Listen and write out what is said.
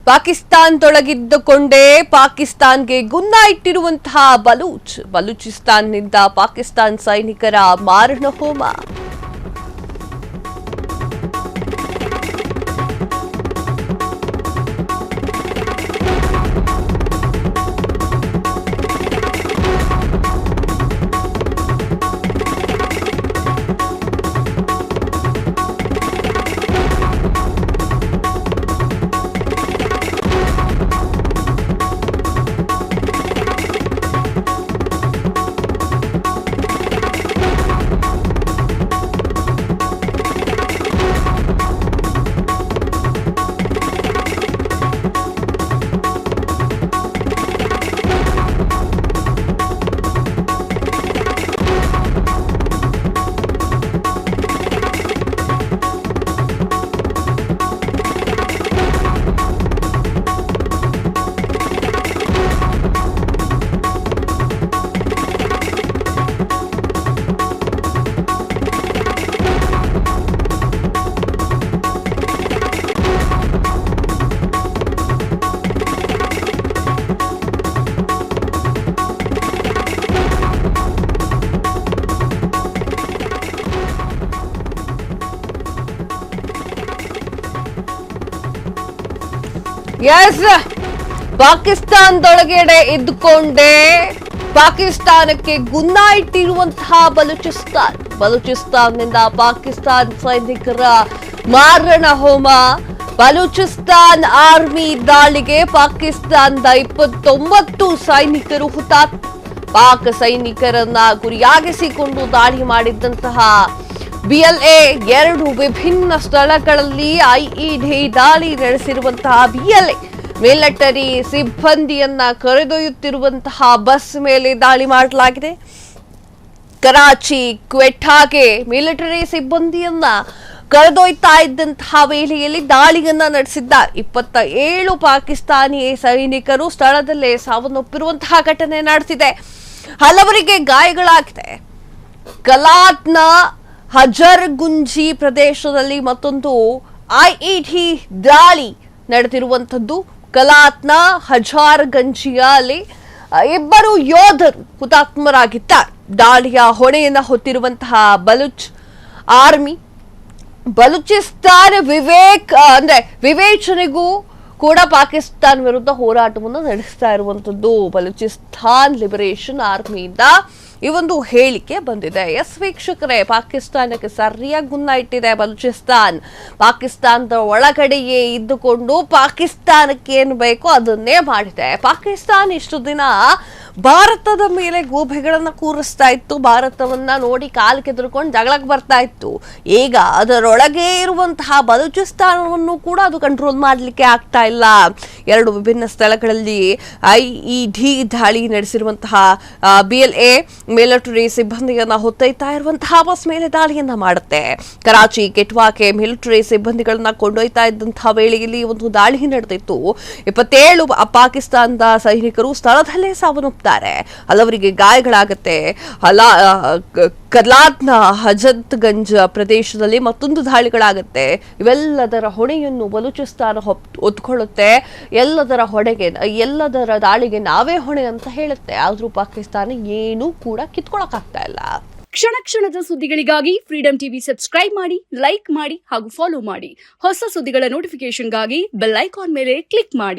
ಪಾಕಿಸ್ತಾನದೊಳಗಿದ್ದುಕೊಂಡೇ ಪಾಕಿಸ್ತಾನ್ಗೆ ಗುನ್ನ ಇಟ್ಟಿರುವಂತಹ ಬಲೂಚಿಸ್ತಾನ್ನಿಂದ ಪಾಕಿಸ್ತಾನ್ ಸೈನಿಕರ ಮಾರಣ ಹೋಮ. ಎಸ್, ಪಾಕಿಸ್ತಾನದೊಳಗಡೆ ಇದ್ದುಕೊಂಡೇ ಪಾಕಿಸ್ತಾನಕ್ಕೆ ಗುನ್ನ ಇಟ್ಟಿರುವಂತಹ ಬಲೂಚಿಸ್ತಾನ್ನಿಂದ ಪಾಕಿಸ್ತಾನ್ ಸೈನಿಕರ ಮಾರಣ ಹೋಮ. ಬಲೂಚಿಸ್ತಾನ್ ಆರ್ಮಿ ದಾಳಿಗೆ ಪಾಕಿಸ್ತಾನದ 29 ಸೈನಿಕರು ಹುತಾತ್ಮ. ಪಾಕ್ ಸೈನಿಕರನ್ನ ಗುರಿಯಾಗಿಸಿಕೊಂಡು ದಾಳಿ ಮಾಡಿದ್ದಂತಹ BLA 2 ವಿಭಿನ್ನ ಸ್ಥಳಗಳಲ್ಲಿ IED ದಾಳಿ ನಡೆಸಿರುವಂತಹ BLA ಮಿಲಿಟರಿ ಸಿಬ್ಬಂದಿಯನ್ನ ಕರೆದೊಯ್ಯುತ್ತಿರುವಂತಹ ಬಸ್ ಮೇಲೆ ದಾಳಿ ಮಾಡಲಾಗಿದೆ. ಕರಾಚಿ ಕ್ವೆಟ್ಟಾಗೆ ಮಿಲಿಟರಿ ಸಿಬ್ಬಂದಿಯನ್ನ ಕರೆದೊಯ್ತಾ ಇದ್ದಂತಹ ವೇಳೆಯಲ್ಲಿ ದಾಳಿಯನ್ನ ನಡೆಸಿದ್ದಾರೆ. 27 ಪಾಕಿಸ್ತಾನಿ ಸೈನಿಕರು ಸ್ಥಳದಲ್ಲೇ ಸಾವನ್ನಪ್ಪಿರುವಂತಹ ಘಟನೆ ನಡೆದಿದೆ. ಹಲವರಿಗೆ ಗಾಯಗಳಾಗಿದೆ. ಕಲಾತ್ನ ಹಜರ್ಗುಂಜಿ ಪ್ರದೇಶದಲ್ಲಿ ಮತ್ತೊಂದು IED ದಾಳಿ ನಡೆದಿರುವಂತದ್ದು. ಕಲಾತ್ನ ಹಜಾರ್ಗಂಜಿಯಲ್ಲಿ 2 ಯೋಧರು ಹುತಾತ್ಮರಾಗಿದ್ದಾರೆ. ದಾಳಿಯ ಹೊಣೆಯನ್ನ ಹೊತ್ತಿರುವಂತಹ ಬಲೂಚ್ ಆರ್ಮಿ ಬಲೂಚಿಸ್ತಾನ್ ವಿವೇಚನೆಗೂ ಕೂಡ ಪಾಕಿಸ್ತಾನ ವಿರುದ್ಧ ಹೋರಾಟವನ್ನು ನಡೆಸ್ತಾ ಇರುವಂತದ್ದು. ಬಲೂಚಿಸ್ತಾನ್ ಲಿಬರೇಷನ್ ಆರ್ಮಿಯಿಂದ ಈ ಒಂದು ಹೇಳಿಕೆ ಬಂದಿದೆ. ಎಸ್ ವೀಕ್ಷಕರೇ, ಪಾಕಿಸ್ತಾನಕ್ಕೆ ಸರಿಯಾಗಿ ಗುನ್ನ ಇಟ್ಟಿದೆ ಬಲೂಚಿಸ್ತಾನ್. ಪಾಕಿಸ್ತಾನದ ಒಳಗಡೆಯೇ ಇದ್ದುಕೊಂಡು ಪಾಕಿಸ್ತಾನಕ್ಕೆ ಏನು ಬೇಕೋ ಅದನ್ನೇ ಮಾಡಿದೆ. ಪಾಕಿಸ್ತಾನ ಇಷ್ಟು ದಿನ ಭಾರತದ ಮೇಲೆ ಗೂಬೆಗಳನ್ನ ಕೂರಿಸ್ತಾ ಇತ್ತು. ಭಾರತವನ್ನ ನೋಡಿ ಕಾಲು ಕೆದರ್ಕೊಂಡು ಜಗಳಕ್ಕೆ ಬರ್ತಾ ಇತ್ತು. ಈಗ ಅದರೊಳಗೆ ಇರುವಂತಹ ಬಲೂಚಿಸ್ತಾನವನ್ನು ಕೂಡ ಅದು ಕಂಟ್ರೋಲ್ ಮಾಡಲಿಕ್ಕೆ ಆಗ್ತಾ ಇಲ್ಲ. 2 ವಿಭಿನ್ನ ಸ್ಥಳಗಳಲ್ಲಿ IED ದಾಳಿ ನಡೆಸಿರುವಂತಹ BLA ಮಿಲಿಟರಿ ಸಿಬ್ಬಂದಿಯನ್ನ ಹೊತ್ತೊಯ್ತಾ ಇರುವಂತಹ ಬಸ್ ಮೇಲೆ ದಾಳಿಯನ್ನ ಮಾಡುತ್ತೆ. ಕರಾಚಿ ಕೆಟ್ವಾಕ್ಕೆ ಮಿಲಿಟರಿ ಸಿಬ್ಬಂದಿಗಳನ್ನ ಕೊಂಡೊಯ್ತಾ ಇದ್ದಂತಹ ವೇಳೆಯಲ್ಲಿ ಒಂದು ದಾಳಿ ನಡೆದಿತ್ತು. 27 ಪಾಕಿಸ್ತಾನದ ಸೈನಿಕರು ಸ್ಥಳದಲ್ಲೇ ಸಾವನ್ನಪ್ಪಿದ್ದಾರೆ. ಹಲವರಿಗೆ ಗಾಯಗಳಾಗುತ್ತೆ. ಕಲಾತ್ನ ಹಜತ್ಗಂಜ್ ಪ್ರದೇಶದಲ್ಲಿ ಮತ್ತೊಂದು ದಾಳಿಗಳಾಗುತ್ತೆ. ಇವೆಲ್ಲದರ ಹೊಣೆಯನ್ನು ಬಲೂಚಿಸ್ತಾನ ಹೊತ್ಕೊಳ್ಳುತ್ತೆ. ಎಲ್ಲದರ ದಾಳಿಗೆ ನಾವೇ ಹೊಣೆ ಅಂತ ಹೇಳುತ್ತೆ. ಆದ್ರೂ ಪಾಕಿಸ್ತಾನ ಏನೂ ಕೂಡ ಕಿತ್ಕೊಳಕ್ಕಾಗ್ತಾ ಇಲ್ಲ. ಕ್ಷಣ ಕ್ಷಣದ ಸುದ್ದಿಗಳಿಗಾಗಿ ಫ್ರೀಡಂ ಟಿವಿ ಸಬ್ಸ್ಕ್ರೈಬ್ ಮಾಡಿ, ಲೈಕ್ ಮಾಡಿ ಹಾಗೂ ಫಾಲೋ ಮಾಡಿ. ಹೊಸ ಸುದ್ದಿಗಳ ನೋಟಿಫಿಕೇಶನ್ಗಾಗಿ ಬೆಲ್ ಐಕಾನ್ ಮೇಲೆ ಕ್ಲಿಕ್ ಮಾಡಿ.